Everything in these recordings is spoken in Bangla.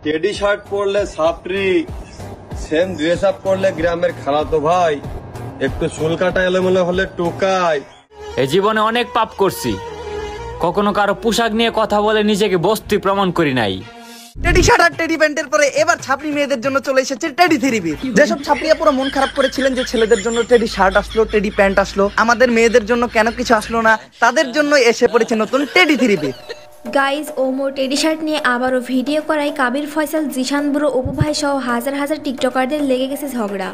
টেডি শার্ট পরলে ছাপরি, সেম ড্রেস আপ পরলে গ্রামের খালাতো ভাই, একটু চুল কাটা এলোমেলো হলে টোকাই। এই জীবনে অনেক পাপ করছি, কখনো কারো পোশাক নিয়ে কথা বলে নিজেকে বস্তি প্রমাণ করি নাই। টেডি শার্ট আর টেডি প্যান্টের পরে এবার ছাপরি মেয়েদের জন্য চলে এসেছে টেডি থ্রিপি। যেসব ছাপরিয়া পুরো মন খারাপ করেছিলেন যে ছেলেদের জন্য টেডি শার্ট আসলো, টেডি প্যান্ট আসলো, আমাদের মেয়েদের জন্য কেন কিছু আসলো না, তাদের জন্য এসে পড়েছে নতুন teddy three P. Guys Omar teddy shirt নিয়ে আবারও ভিডিও করায় কাবির ফয়সাল, জিশান বুড়ো, অপু ভাই সহ হাজার হাজার টিকটকারদের লেগে গেছে ঝগড়া।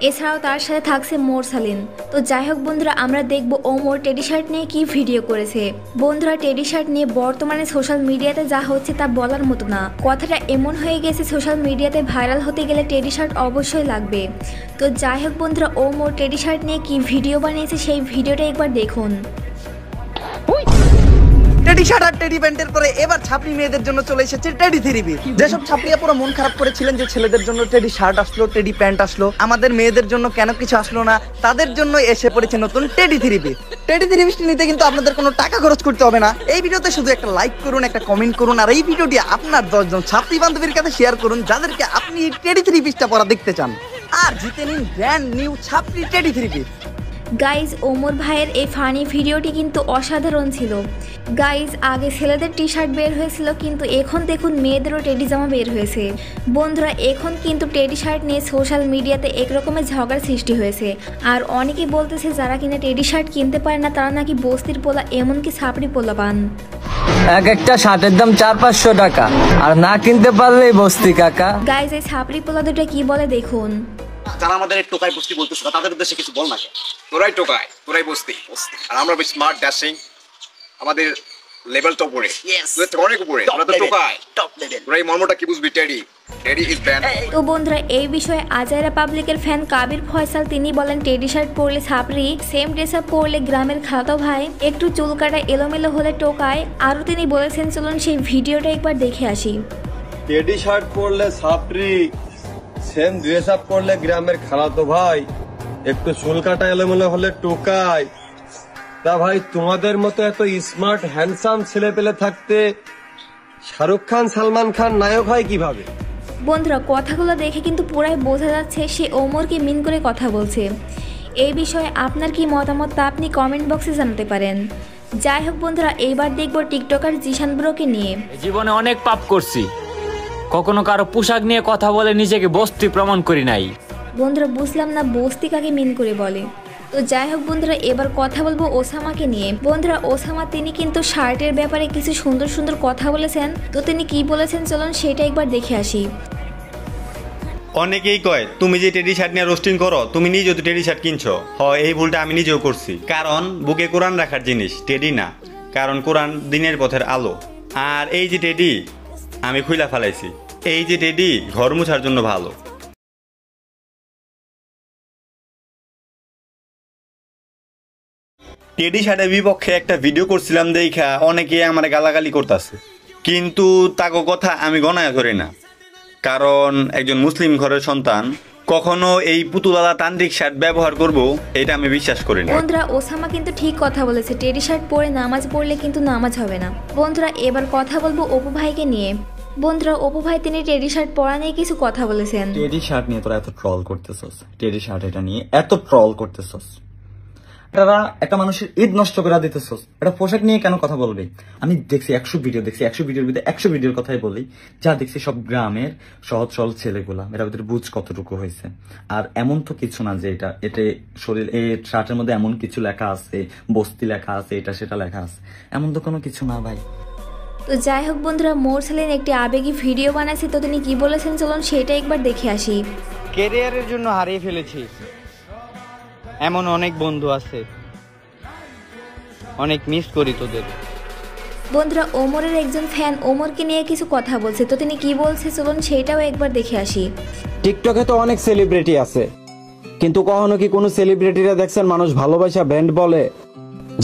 এছাড়াও তার সাথে থাকছে মোরসালিন। তো যাই হোক বন্ধুরা, আমরা দেখবো ওমর টেডি শার্ট নিয়ে কি ভিডিও করেছে। বন্ধুরা, টেডি শার্ট নিয়ে বর্তমানে সোশ্যাল মিডিয়াতে যা হচ্ছে তা বলার মতো না। কথাটা এমন হয়ে গেছে, সোশ্যাল মিডিয়াতে ভাইরাল হতে গেলে টেডি শার্ট অবশ্যই লাগবে। তো যাই হোক বন্ধুরা, ওমর টেডি শার্ট নিয়ে কি ভিডিও বানিয়েছে সেই ভিডিওটা একবার দেখুন। টেডি শার্ট আর টেডি প্যান্টের পরে এবার ছাপরি মেয়েদের জন্য চলে এসেছে টেডি থ্রিপি। যেসব ছাপরিয়া পুরো মন খারাপ করেছিলেন যে ছেলেদের জন্য টেডি শার্ট আসলো, টেডি প্যান্ট আসলো, আমাদের মেয়েদের জন্য কেন কিছু আসলো না, তাদের জন্য এসে পড়েছে নতুন টেডি থ্রিপি। টেডি থ্রিপি নিতে কিন্তু আপনাদের কোনো টাকা খরচ করতে হবে না। এই ভিডিওতে শুধু একটা লাইক করুন, একটা কমেন্ট করুন, আর এই ভিডিওটি আপনার 10 জন ছাপরি বান্ধবীর কাছে শেয়ার করুন যাদেরকে আপনি টেডি থ্রিপিটা পরা দেখতে চান, আর জিতে নিন ব্র্যান্ড নিউ ছাপরি টেডি থ্রিপি। গাইজ ওমর ভাইয়ের এই ফানি ভিডিওটি কিন্তু অসাধারণ ছিল। গাইজ আগে ছেলেদের টি শার্ট বের হয়েছিল, কিন্তু এখন দেখুন মেয়েদেরও টেডি জামা বের হয়েছে। বন্ধুরা, এখন কিন্তু টেডি শার্ট নিয়ে সোশ্যাল মিডিয়াতে একরকমের ঝগড়ার সৃষ্টি হয়েছে। আর অনেকেই বলতেছে যারা কিনা টেডি শার্ট কিনতে পারে না তারা নাকি বস্তির পোলা, এমনকি ছাপড়ি পোলা পান। এক একটা শার্টের দাম 400-500 টাকা, আর না কিনতে পারলেই বস্তি কাকা। গাইজ এই ছাপড়ি পোলা দুটো কি বলে দেখুন। যারা আমাদের টোকাই বস্তি বলতেছে তাদের উদ্দেশ্যে কিছু বল না। তোরাই টোকাই, তোরাই বস্তি, আর আমরা স্মার্ট ড্যাশিং, আমাদের লেভেলটা উপরে, অনেক উপরে, আমরা তো টোকাই, টপ লেভেল। তোরাই মর্মটা কি বুঝবি? Teddy is band. তো বন্ধুরা, এই বিষয়ে আজাইরা পাবলিকের ফ্যান কাবির ফয়সাল তিনি বলেন টেডি শার্ট পরলে ছাপরি, সেম ড্রেস আপ পরলে গ্রামের খালাতো ভাই, একটু চুল কাটা এলোমেলো হলে টোকায়। আরও তিনি বলেছেন, চলুন সেই ভিডিওটা একবার দেখে আসি। টেডি শার্ট পরলে ছাপরি, সেম ড্রেস আপ পরলে গ্রামের খালাতো ভাই, একটু চুল কাটা এলোমেলো হলে টোকাই। তা ভাই, তোমাদের মতো এত স্মার্ট হ্যান্ডসাম ছেলে পেলে থাকতে শাহরুখ খান, সালমান খান নায়ক হয় কিভাবে? বন্ধুরা, কথাগুলো দেখে কিন্তু পুরাই বোঝা যাচ্ছে সে ওমরকে মিন করে কথা বলছে। এই বিষয়ে আপনার কি মতামত তা আপনি কমেন্ট বক্সে জানাতে পারেন। যাই হোক বন্ধুরা, এইবার দেখব টিকটকার জিশান ব্রোকে নিয়ে। জীবনে অনেক পাপ করছি, কখনো কারো পোশাক নিয়ে কথা বলে নিজেকে বস্তি প্রমাণ করি নাই। বন্ধুরা, বুঝলাম না বস্তি কাকে মিন করে বলে। তো যাই হোক বন্ধুরা, এবার কথা বলবো ওসামাকে নিয়ে। বন্ধুরা, ওসামা তিনি কিন্তু শার্টের ব্যাপারে কিছু সুন্দর সুন্দর কথা বলেছেন। তো তিনি কি বলেছেন চলুন সেটা একবার দেখে আসি। অনেকেই কয় তুমি যে টেডি শার্ট নিয়ে রোস্টিং করো, তুমি নিজেও তো টেডি শার্ট কিনছো। হয় এই ভুলটা আমি নিজেও করছি, কারণ বুকে কোরআন রাখার জিনিস টেডি না, কারণ কোরআন দিনের পথের আলো। আর এই যে টেডি আমি খুইলা ফেলাইছি, এই যে টেডি ঘর মুছার জন্য ভালো। টেডি শার্টের বিপক্ষে একটা ভিডিও করছিলাম দেখা অনেকে আমার গালাগালি করতেছে, কিন্তু তাকে কথা আমি গণায় ধরি না, কারণ একজন মুসলিম ঘরের সন্তান কখনো এই পুতুলালা তান্ত্রিক শার্ট ব্যবহার করব এটা আমি বিশ্বাস করি না। বন্ধুরা, ওসামা কিন্তু ঠিক কথা বলেছে, টেডি শার্ট পরে নামাজ পড়লে কিন্তু নামাজ হবে না। বন্ধুরা, এবার কথা বলবো অপু ভাইকে নিয়ে। বন্ধুরা, অপু ভাই তিনি টেডি শার্ট পরা নিয়ে কিছু কথা বলেছেন। টেডি শার্ট নিয়ে তোরা এত ট্রল করতেছস, টেডি শার্ট এটা নিয়ে এত ট্রল করতেছস, তারা একটা মানুষের ঈদ নষ্ট করে দিতেছস, এটা পোশাক নিয়ে কেন কথা বলবি? আমি দেখছি 100 ভিডিও দেখছি, 100 ভিডিওর ভিতরে 100 ভিডিওর কথাই বলি, যা দেখছি সব গ্রামের সহজ সরল ছেলেগুলা, এর ভিতরে বুঝ কতটুকু হয়েছে। আর এমন তো কিছু না যে এটা শরীর, এই শার্টের মধ্যে এমন কিছু লেখা আছে, বস্তি লেখা আছে, এটা সেটা লেখা আছে, এমন তো কোনো কিছু না ভাই। তো যাই হোক বন্ধুরা, মোরসালিন একটি আবেগী ভিডিও বানাইছে। তো তিনি কি বলেছেন চলুন সেটা একবার দেখে আসি। ক্যারিয়ারের জন্য হারিয়ে ফেলেছি, এমন অনেক বন্ধু আছে, অনেক মিস করি তোদের। বন্ধুরা, ওমরের একজন ফ্যান ওমরকে নিয়ে কিছু কথা বলছে। তো তিনি কি বলছে চলুন সেটাও একবার দেখে আসি। টিকটকে তো অনেক সেলিব্রিটি আছে, কিন্তু কখনো কি কোনো সেলিব্রিটিরা দেখছেন মানুষ ভালোবাসা ব্যান্ড বলে?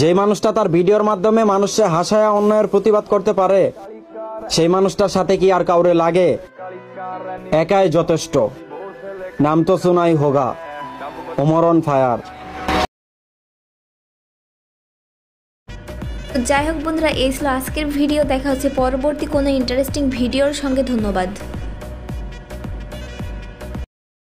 যে মানুষটা তার ভিডিওর মাধ্যমে মানুষকে হাসায়া অন্যায়ের প্রতিবাদ করতে পারে, সেই মানুষটার সাথে কি আর কাউরে লাগে? একাই যথেষ্ট। নাম তো শোনাই হোগা, ওমর অন ফায়ার। যাই হোক বন্ধুরা, এই ছিল আজকের ভিডিও। দেখা হচ্ছে পরবর্তী কোনো ইন্টারেস্টিং ভিডিওর সঙ্গে। ধন্যবাদ।